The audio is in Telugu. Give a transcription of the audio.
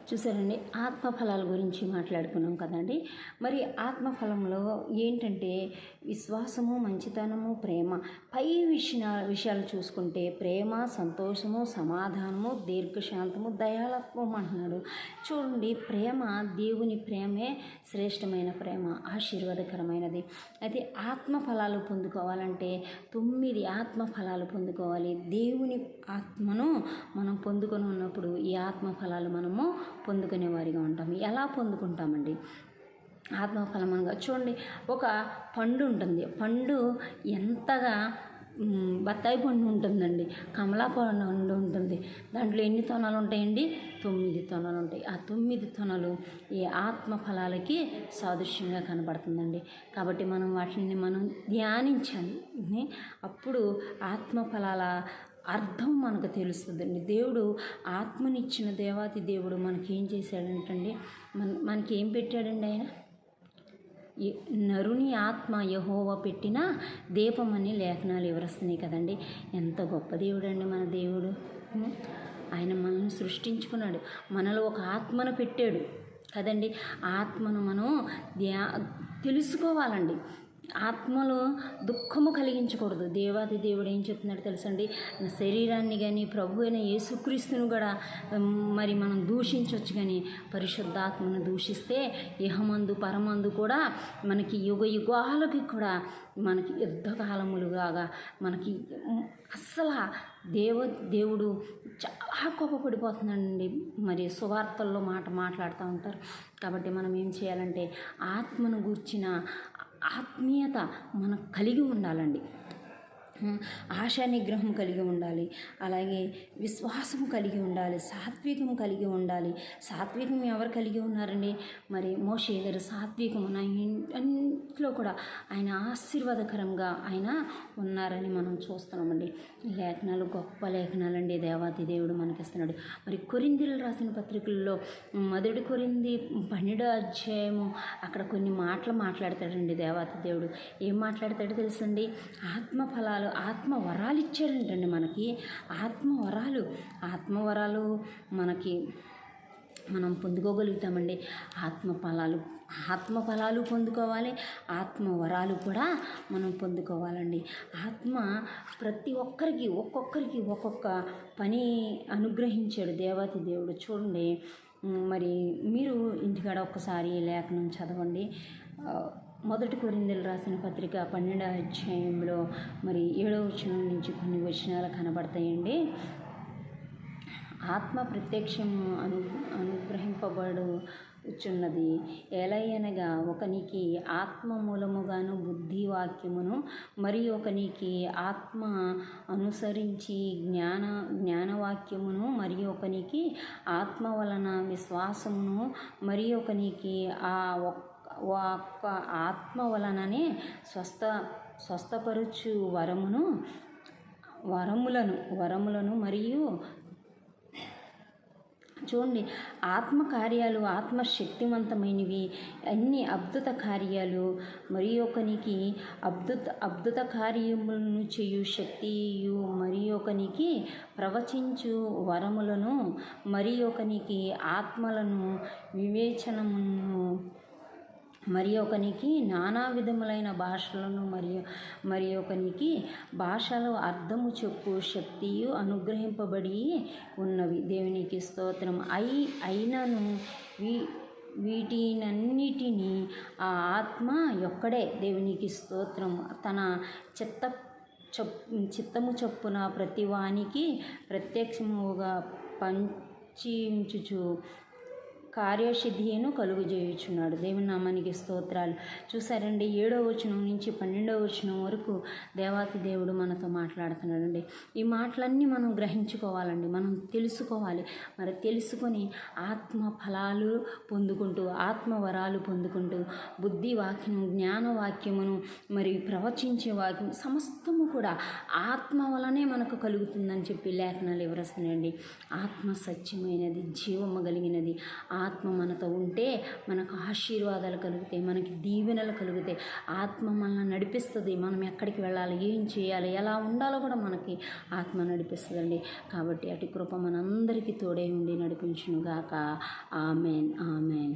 చూసారండి, ఆత్మఫలాల గురించి మాట్లాడుకున్నాం కదండి. మరి ఆత్మఫలంలో ఏంటంటే విశ్వాసము, మంచితనము, ప్రేమ. పై విషయాలు చూసుకుంటే ప్రేమ, సంతోషము, సమాధానము, దీర్ఘశాంతము, దయాళత్వం అంటున్నాడు. చూడండి, ప్రేమ, దేవుని ప్రేమే శ్రేష్టమైన ప్రేమ, ఆశీర్వాదకరమైనది. అయితే ఆత్మఫలాలు పొందుకోవాలంటే 9 ఆత్మఫలాలు పొందుకోవాలి. దేవుని ఆత్మను మనం పొందుకొని ఉన్నప్పుడు ఈ ఆత్మఫలాలు మనము పొందుకునే వారిగా ఉంటాము. ఎలా పొందుకుంటామండి ఆత్మఫలం అనగా? చూడండి, ఒక పండు ఉంటుంది. పండు ఎంతగా బత్తాయి పండు ఉంటుందండి, కమలా పండు ఉంటుంది. దాంట్లో ఎన్ని తొనలు ఉంటాయండి? 9 తొనలు ఉంటాయి. ఆ 9 తొనలు ఈ ఆత్మఫలాలకి సాదృశ్యంగా కనబడుతుందండి. కాబట్టి మనం వాటిని ధ్యానించాలి. అప్పుడు ఆత్మఫలాల అర్థం మనకు తెలుస్తుందండి. దేవుడు ఆత్మనిచ్చిన దేవాతి దేవుడు మనకేం చేశాడంటండి, మనకి ఏం పెట్టాడండి? ఆయన నరుని ఆత్మ యెహోవా పెట్టిన దీపమని లేఖనాలు వివరిస్తున్నాయి కదండి. ఎంత గొప్ప దేవుడు అండి మన దేవుడు. ఆయన మనల్ని సృష్టించుకున్నాడు, మనలో ఒక ఆత్మను పెట్టాడు కదండి. ఆత్మను మనం తెలుసుకోవాలండి. ఆత్మలో దుఃఖము కలిగించకూడదు. దేవాది దేవుడు ఏం చెప్తున్నాడు తెలుసండి, నా శరీరాన్ని కానీ ప్రభు అయిన యేసుక్రీస్తును కూడా మరి మనం దూషించవచ్చు, కానీ పరిశుద్ధాత్మను దూషిస్తే ఇహమందు పరమందు కూడా మనకి యుగాలకి కూడా మనకి యుద్ధకాలములుగా మనకి అస్సలు దేవుడు చాలా కోపపడిపోతున్నాడండి. మరి సువార్తల్లో మాట్లాడుతూ ఉంటారు. కాబట్టి మనం ఏం చేయాలంటే ఆత్మను గూర్చిన ఆత్మీయత మనకు కలిగి ఉండాలండి. ఆశా నిగ్రహం కలిగి ఉండాలి, అలాగే విశ్వాసం కలిగి ఉండాలి, సాత్వికం కలిగి ఉండాలి. సాత్వికం ఎవరు కలిగి ఉన్నారండి? మరి మోషే గారు సాత్వికము అన్నింటిలో కూడా ఆయన ఆశీర్వాదకరంగా ఆయన ఉన్నారని మనం చూస్తున్నామండి. లేఖనాలు గొప్ప లేఖనాలండి దేవాతి దేవుడు మనకిస్తున్నాడు. మరి కొరింథీయులకు రాసిన పత్రికల్లో 1 కొరింథీ 12వ అధ్యాయము అక్కడ కొన్ని మాటలు మాట్లాడతాడండి దేవాతి దేవుడు. ఏం మాట్లాడతాడో తెలుసండి, ఆత్మఫలాలు, ఆత్మవరాలు ఇచ్చాడంటండి మనకి. ఆత్మవరాలు మనకి మనం పొందుకోగలుగుతామండి. ఆత్మఫలాలు పొందుకోవాలి, ఆత్మవరాలు కూడా మనం పొందుకోవాలండి. ఆత్మ ప్రతి ఒక్కొక్కరికి ఒక్కొక్క పని అనుగ్రహించాడు దేవాతి దేవుడు. చూడండి, మరి మీరు ఇంటికాడ ఒక్కసారి లేఖనం చదవండి. 1 కొరింథీయులకు రాసిన పత్రిక 12వ అధ్యాయంలో మరి 7వ వచనం నుంచి కొన్ని వచనాలు కనబడతాయండి. ఆత్మ ప్రత్యక్షము అనుగ్రహింపబడుచున్నది. ఎలయనగా ఒకనికి ఆత్మ మూలముగాను బుద్ధి వాక్యమును, మరి ఒకనికి ఆత్మ అనుసరించి జ్ఞానవాక్యమును, మరి ఒకనికి ఆత్మ వలన విశ్వాసమును, మరి ఒకనికి ఒక్క ఆత్మ వలననే స్వస్థపరచు వరములను మరియు చూడండి, ఆత్మకార్యాలు ఆత్మశక్తివంతమైనవి, అన్ని అద్భుత కార్యాలు. మరి ఒకనికి అద్భుత కార్యములను చేయు శక్తియు, మరి ఒకనికి ప్రవచించు వరములను, మరి ఒకనికి ఆత్మలను వివేచనమును, మరి ఒకనికి నానా విధములైన భాషలను, మరి ఒకనికి భాషలు అర్థము చెప్పు శక్తియు అనుగ్రహింపబడి ఉన్నవి. దేవునికి స్తోత్రం. అయినను వీటినన్నిటినీ ఆ ఆత్మ యొక్కడే, దేవునికి స్తోత్రం, తన చిత్తము చొప్పున ప్రతివానికి ప్రత్యక్షముగా పంచించుచు కార్యసిద్ధిని కలుగజేయుచున్నాడు. దేవుని నామానికి స్తోత్రాలు. చూసారండి, 7వ వచనం నుంచి 12వ వచనం వరకు దేవాతి దేవుడు మనతో మాట్లాడుతున్నాడండి. ఈ మాటలన్నీ మనం గ్రహించుకోవాలండి, మనం తెలుసుకోవాలి. మరి తెలుసుకొని ఆత్మ ఫలాలు పొందుకుంటూ, ఆత్మవరాలు పొందుకుంటూ, బుద్ధి వాక్యము, జ్ఞానవాక్యమును, మరి ప్రవచించే వాక్యం సమస్తము కూడా ఆత్మ వలనే మనకు కలుగుతుందని చెప్పి లేఖనాలు వివరిస్తున్నాయండి. ఆత్మ సత్యమైనది, జీవము కలిగినది. ఆత్మ మనతో ఉంటే మనకు ఆశీర్వాదాలు కలుగుతాయి, మనకి దీవెనలు కలుగుతాయి. ఆత్మ మనల్ని నడిపిస్తుంది. మనం ఎక్కడికి వెళ్ళాలి, ఏం చేయాలి, ఎలా ఉండాలో కూడా మనకి ఆత్మ నడిపిస్తుందండి. కాబట్టి అటు కృప మనందరికీ తోడే ఉండి నడిపించునుగాక. Amen, amen.